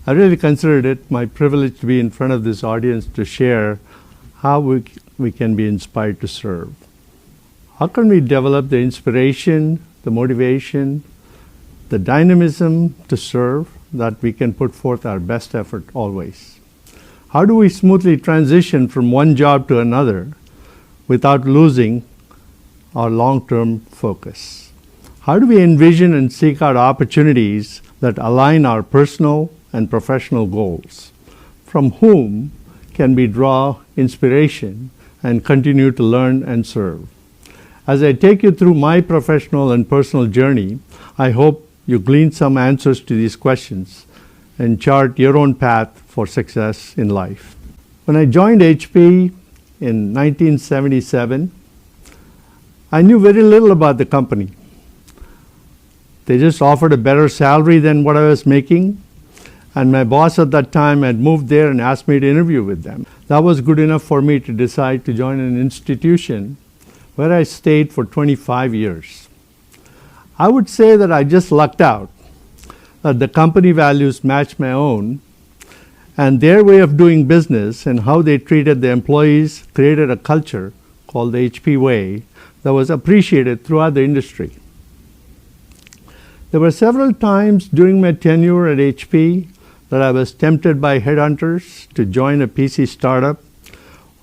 I really considered it my privilege to be in front of this audience to share how we can be inspired to serve. How can we develop the inspiration, the motivation, the dynamism to serve that we can put forth our best effort always? How do we smoothly transition from one job to another without losing our long-term focus? How do we envision and seek out opportunities that align our personal and professional goals? From whom can we draw inspiration and continue to learn and serve? As I take you through my professional and personal journey, I hope you glean some answers to these questions and chart your own path for success in life. When I joined HP in 1977, I knew very little about the company. They just offered a better salary than what I was making, and my boss at that time had moved there and asked me to interview with them. That was good enough for me to decide to join an institution where I stayed for 25 years. I would say that I just lucked out, that the company values matched my own, and their way of doing business and how they treated the employees created a culture called the HP way that was appreciated throughout the industry. There were several times during my tenure at HP that I was tempted by headhunters to join a PC startup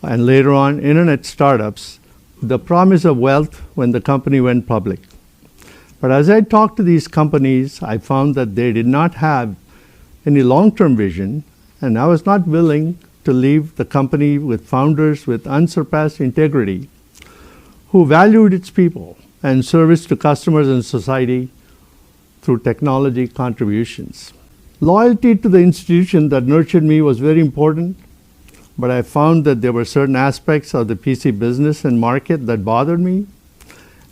and later on internet startups with the promise of wealth when the company went public. But as I talked to these companies, I found that they did not have any long-term vision, and I was not willing to leave the company with founders with unsurpassed integrity who valued its people and service to customers and society through technology contributions. Loyalty to the institution that nurtured me was very important, but I found that there were certain aspects of the PC business and market that bothered me,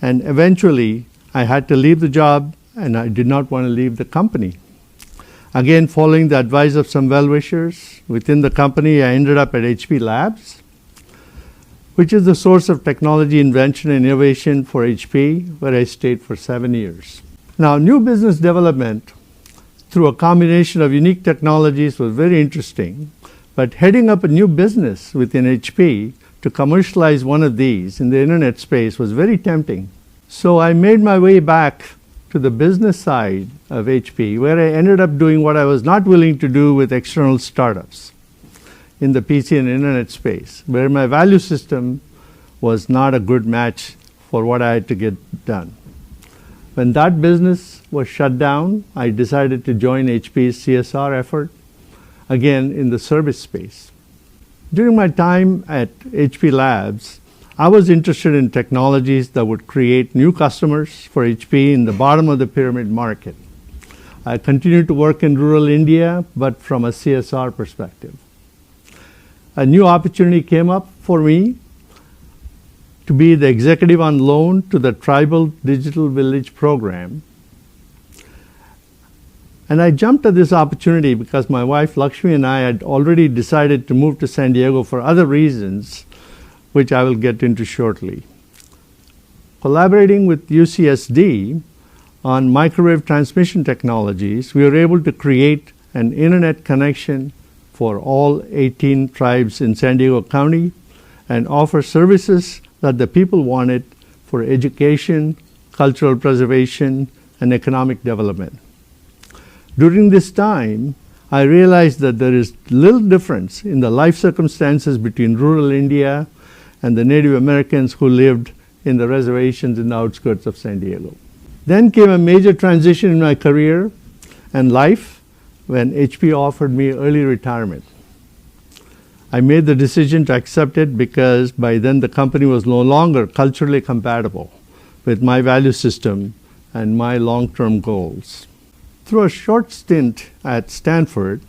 and eventually I had to leave the job, and I did not want to leave the company. Again, following the advice of some well-wishers within the company, I ended up at HP Labs, which is the source of technology invention and innovation for HP, where I stayed for 7 years. Now, new business development through a combination of unique technologies was very interesting, but heading up a new business within HP to commercialize one of these in the internet space was very tempting. So I made my way back to the business side of HP, where I ended up doing what I was not willing to do with external startups in the PC and internet space, where my value system was not a good match for what I had to get done. When that business was shut down, I decided to join HP's CSR effort, again in the service space. During my time at HP Labs, I was interested in technologies that would create new customers for HP in the bottom of the pyramid market. I continued to work in rural India, but from a CSR perspective. A new opportunity came up for me to be the executive on loan to the Tribal Digital Village program. And I jumped at this opportunity because my wife Lakshmi and I had already decided to move to San Diego for other reasons, which I will get into shortly. Collaborating with UCSD on microwave transmission technologies, we were able to create an internet connection for all 18 tribes in San Diego County and offer services that the people wanted for education, cultural preservation, and economic development. During this time, I realized that there is little difference in the life circumstances between rural India and the Native Americans who lived in the reservations in the outskirts of San Diego. Then came a major transition in my career and life when HP offered me early retirement. I made the decision to accept it because by then the company was no longer culturally compatible with my value system and my long-term goals. Through a short stint at Stanford,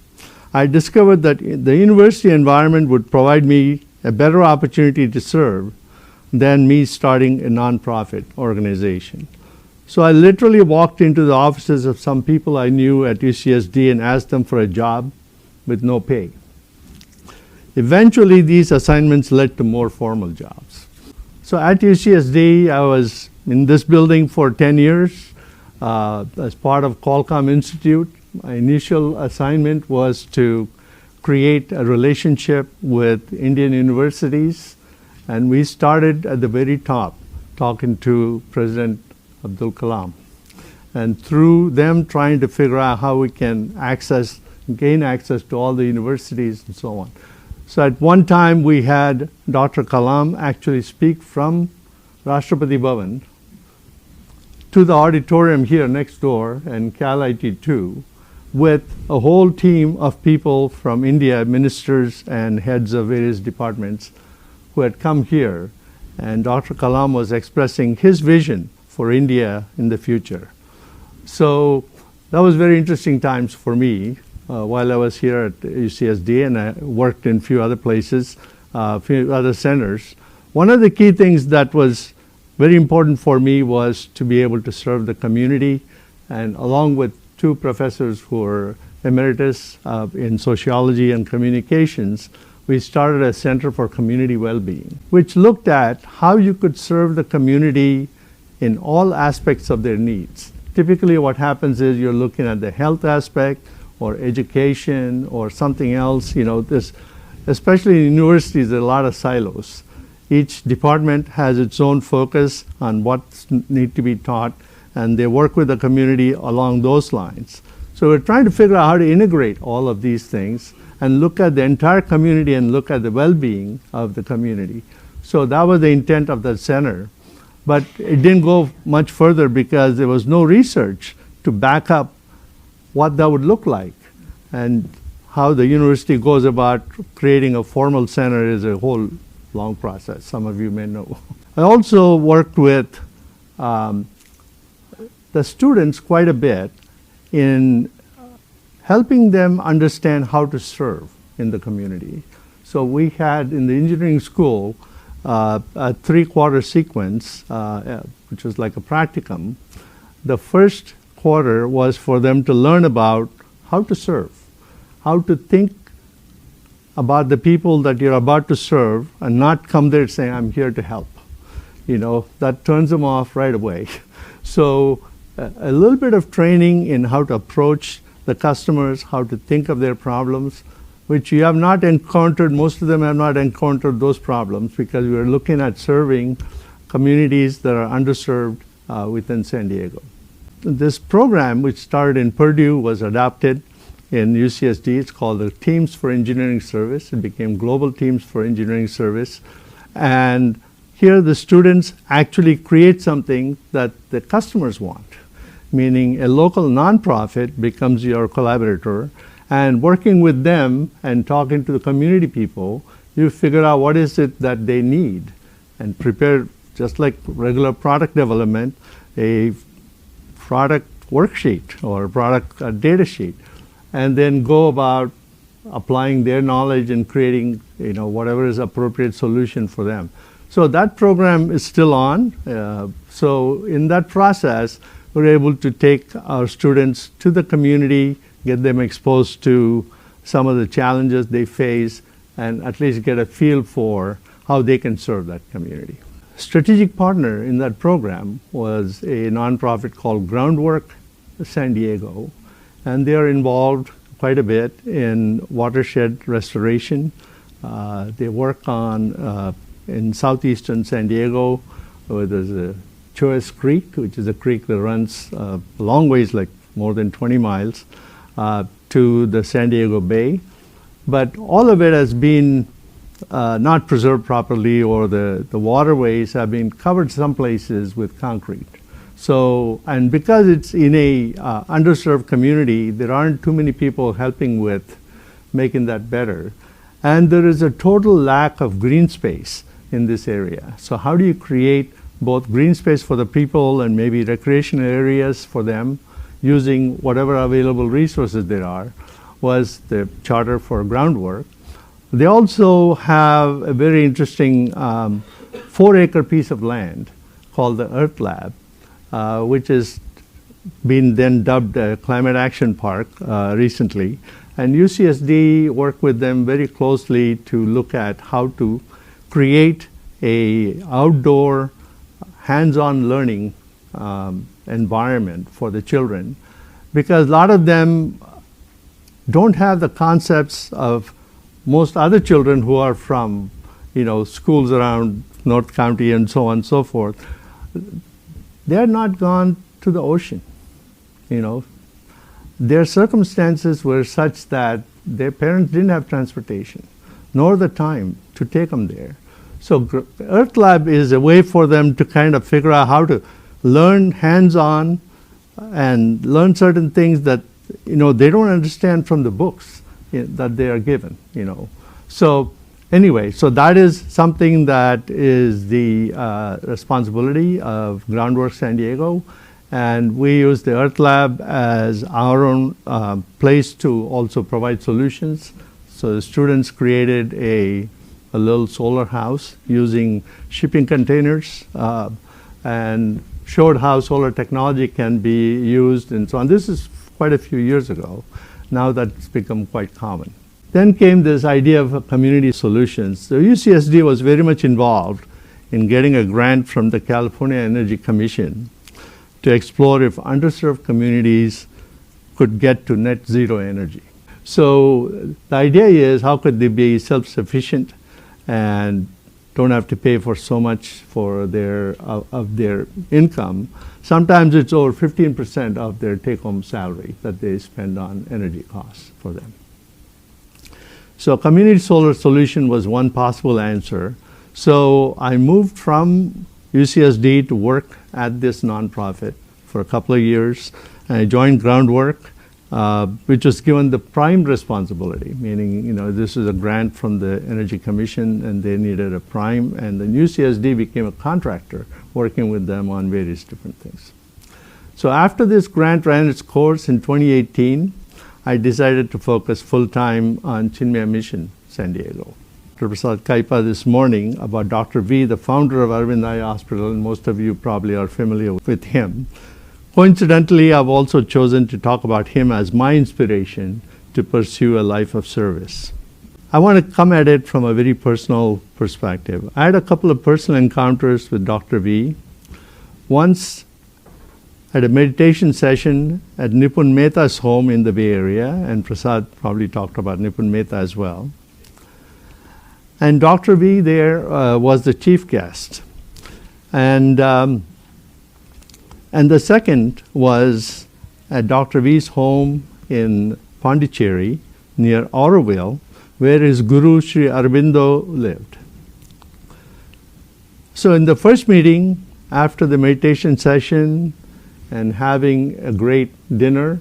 I discovered that the university environment would provide me a better opportunity to serve than me starting a nonprofit organization. So I literally walked into the offices of some people I knew at UCSD and asked them for a job with no pay. Eventually, these assignments led to more formal jobs. So at UCSD, I was in this building for 10 years as part of Qualcomm Institute, my initial assignment was to create a relationship with Indian universities, and we started at the very top, talking to President Abdul Kalam, and through them trying to figure out how we can gain access to all the universities and so on. So at one time we had Dr. Kalam actually speak from Rashtrapati Bhavan to the auditorium here next door and Cal IT 2 with a whole team of people from India, ministers and heads of various departments who had come here. And Dr. Kalam was expressing his vision for India in the future. So that was very interesting times for me while I was here at UCSD, and I worked in a few other places, a few other centers. One of the key things that was very important for me was to be able to serve the community, and along with two professors who were emeritus in sociology and communications, we started a Center for Community Wellbeing, which looked at how you could serve the community in all aspects of their needs. Typically what happens is you're looking at the health aspect or education or something else. You know, especially in universities, there are a lot of silos. Each department has its own focus on what needs to be taught, and they work with the community along those lines. So we're trying to figure out how to integrate all of these things and look at the entire community and look at the well-being of the community. So that was the intent of the center. But it didn't go much further because there was no research to back up what that would look like. And how the university goes about creating a formal center is a whole long process. Some of you may know. I also worked with the students quite a bit in helping them understand how to serve in the community. So we had in the engineering school a 3-quarter sequence, which was like a practicum. The first quarter was for them to learn about how to serve, how to think about the people that you're about to serve and not come there saying, I'm here to help. You know, that turns them off right away. So a little bit of training in how to approach the customers, how to think of their problems, which you have not encountered. Most of them have not encountered those problems because we are looking at serving communities that are underserved within San Diego. This program, which started in Purdue, was adopted in UCSD. It's called the Teams for Engineering Service. It became Global Teams for Engineering Service. And here the students actually create something that the customers want, meaning a local nonprofit becomes your collaborator, and working with them and talking to the community people, you figure out what is it that they need and prepare, just like regular product development, a product worksheet or a product data sheet, and then go about applying their knowledge and creating, you know, whatever is appropriate solution for them. So that program is still on. So in that process, we're able to take our students to the community, get them exposed to some of the challenges they face, and at least get a feel for how they can serve that community. Strategic partner in that program was a nonprofit called Groundwork San Diego, and they are involved quite a bit in watershed restoration. They work on in southeastern San Diego, where there's a Choas Creek, which is a creek that runs a long ways, like more than 20 miles, to the San Diego Bay. But all of it has been not preserved properly, or the waterways have been covered some places with concrete. So, and because it's in a underserved community, there aren't too many people helping with making that better. And there is a total lack of green space in this area. So how do you create both green space for the people and maybe recreational areas for them using whatever available resources there are, was the charter for Groundwork. They also have a very interesting 4-acre piece of land called the Earth Lab, which has been then dubbed a Climate Action Park recently. And UCSD worked with them very closely to look at how to create a outdoor hands-on learning environment for the children, because a lot of them don't have the concepts of most other children who are from, schools around North County and so on and so forth. They're not gone to the ocean, Their circumstances were such that their parents didn't have transportation, nor the time to take them there. So Earth Lab is a way for them to kind of figure out how to learn hands-on and learn certain things that they don't understand from the books that they are given. So anyway, so that is something that is the responsibility of Groundwork San Diego, and we use the Earth Lab as our own place to also provide solutions. So the students created a little solar house using shipping containers and showed how solar technology can be used and so on. This is quite a few years ago. Now that's become quite common. Then came this idea of community solutions. So UCSD was very much involved in getting a grant from the California Energy Commission to explore if underserved communities could get to net zero energy. So the idea is, how could they be self-sufficient and don't have to pay for so much for of their income. Sometimes it's over 15% of their take-home salary that they spend on energy costs for them. So community solar solution was one possible answer. So I moved from UCSD to work at this nonprofit for a couple of years, and I joined Groundwork, which was given the prime responsibility, meaning this is a grant from the Energy Commission and they needed a prime, and then UCSD became a contractor working with them on various different things. So after this grant ran its course in 2018, I decided to focus full-time on Chinmaya Mission San Diego. Dr. Prasad Kaipa this morning about Dr. V, the founder of Aravind Eye Hospital, and most of you probably are familiar with him. Coincidentally, I've also chosen to talk about him as my inspiration to pursue a life of service. I want to come at it from a very personal perspective. I had a couple of personal encounters with Dr. V. Once at a meditation session at Nipun Mehta's home in the Bay Area, and Prasad probably talked about Nipun Mehta as well. And Dr. V there was the chief guest. And the second was at Dr. V's home in Pondicherry, near Auroville, where his guru Sri Aurobindo lived. So in the first meeting, after the meditation session and having a great dinner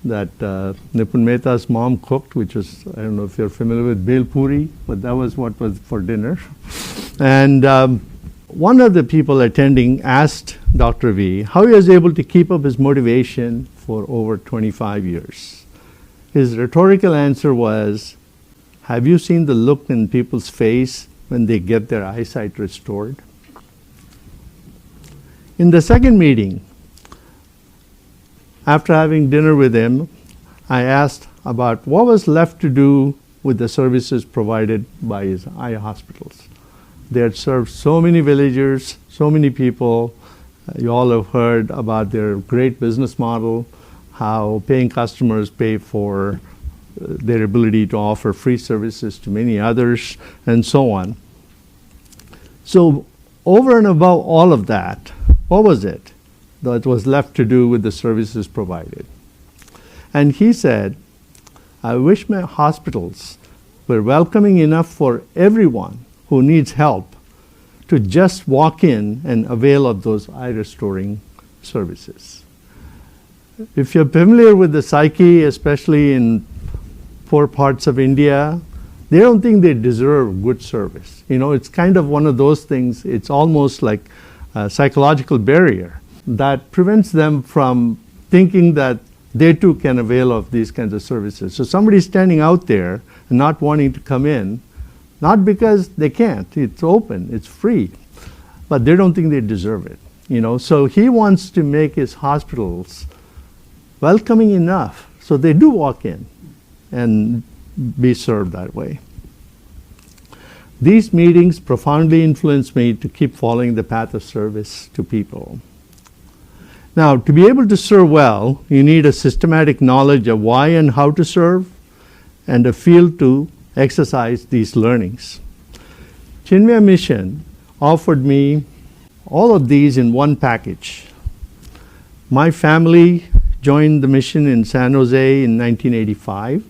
that Nipun Mehta's mom cooked, which was, I don't know if you're familiar with bel puri, but that was what was for dinner. And one of the people attending asked Dr. V how he was able to keep up his motivation for over 25 years. His rhetorical answer was, have you seen the look in people's face when they get their eyesight restored? In the second meeting, after having dinner with him, I asked about what was left to do with the services provided by his eye hospitals. They had served so many villagers, so many people. You all have heard about their great business model, how paying customers pay for their ability to offer free services to many others, and so on. So over and above all of that, what was it that was left to do with the services provided? And he said, I wish my hospitals were welcoming enough for everyone who needs help to just walk in and avail of those eye restoring services. If you're familiar with the psyche, especially in poor parts of India, they don't think they deserve good service. It's kind of one of those things, it's almost like a psychological barrier that prevents them from thinking that they too can avail of these kinds of services. So somebody's standing out there and not wanting to come in, not because they can't, it's open, it's free, but they don't think they deserve it. So he wants to make his hospitals welcoming enough so they do walk in and be served that way. These meetings profoundly influenced me to keep following the path of service to people. Now, to be able to serve well, you need a systematic knowledge of why and how to serve, and a field to exercise these learnings. Chinmaya Mission offered me all of these in one package. My family joined the mission in San Jose in 1985,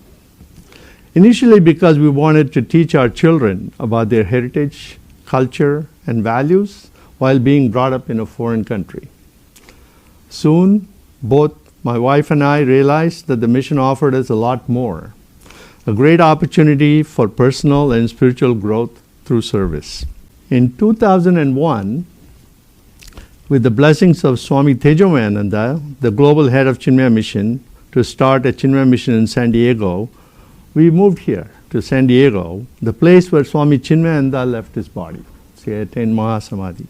initially because we wanted to teach our children about their heritage, culture, and values while being brought up in a foreign country. Soon, both my wife and I realized that the mission offered us a lot more, a great opportunity for personal and spiritual growth through service. In 2001, with the blessings of Swami Tejomayananda, the global head of Chinmaya Mission, to start a Chinmaya Mission in San Diego, we moved here to San Diego, the place where Swami Chinmayananda left his body. He attained Mahasamadhi.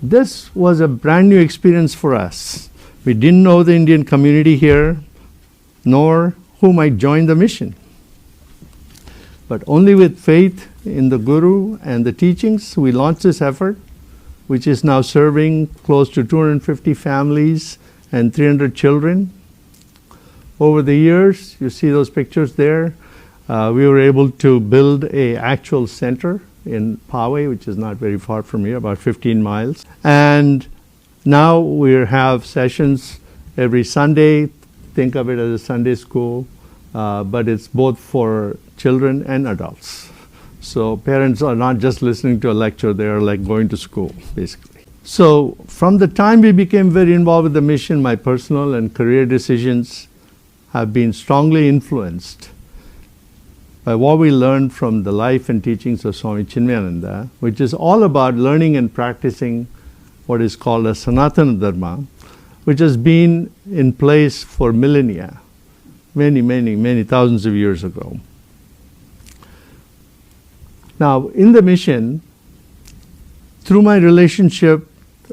This was a brand new experience for us. We didn't know the Indian community here, nor who might join the mission. But only with faith in the Guru and the teachings, we launched this effort, which is now serving close to 250 families and 300 children. Over the years, you see those pictures there, we were able to build an actual center in Poway, which is not very far from here, about 15 miles. And now we have sessions every Sunday. Think of it as a Sunday school, but it's both for children and adults. So parents are not just listening to a lecture, they are like going to school, basically. So from the time we became very involved with the mission, my personal and career decisions have been strongly influenced by what we learned from the life and teachings of Swami Chinmayananda, which is all about learning and practicing what is called a Sanatana Dharma, which has been in place for millennia, many thousands of years ago. Now, in the mission, through my relationships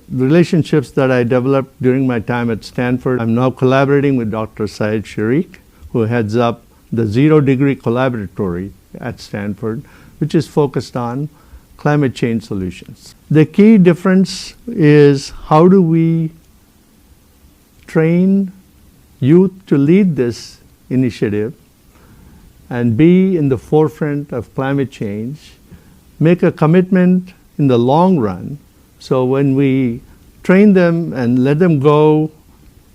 that I developed during my time at Stanford, I'm now collaborating with Dr. Syed Sharik, who heads up the Zero Degree Collaboratory at Stanford, which is focused on climate change solutions. The key difference is how do we train youth to lead this initiative and be in the forefront of climate change, make a commitment in the long run. So when we train them and let them go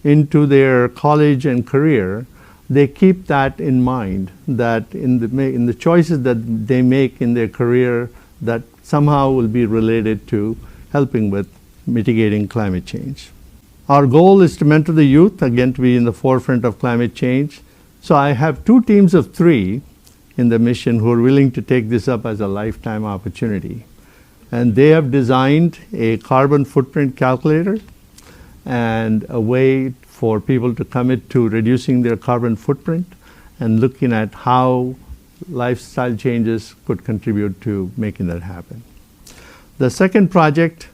into their college and career, they keep that in mind, that in the choices that they make in their career, that somehow will be related to helping with mitigating climate change. Our goal is to mentor the youth, again to be in the forefront of climate change. So I have 2 teams of 3 in the mission who are willing to take this up as a lifetime opportunity. And they have designed a carbon footprint calculator and a way for people to commit to reducing their carbon footprint and looking at how lifestyle changes could contribute to making that happen. The second project,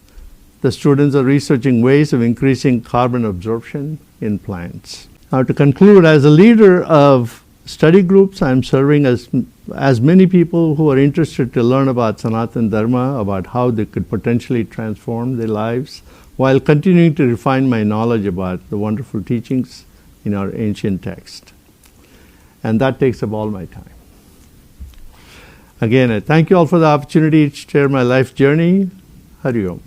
the students are researching ways of increasing carbon absorption in plants. Now, to conclude, as a leader of study groups, I'm serving as many people who are interested to learn about Sanatana Dharma, about how they could potentially transform their lives, while continuing to refine my knowledge about the wonderful teachings in our ancient text. And that takes up all my time. Again, I thank you all for the opportunity to share my life journey. Hari Om.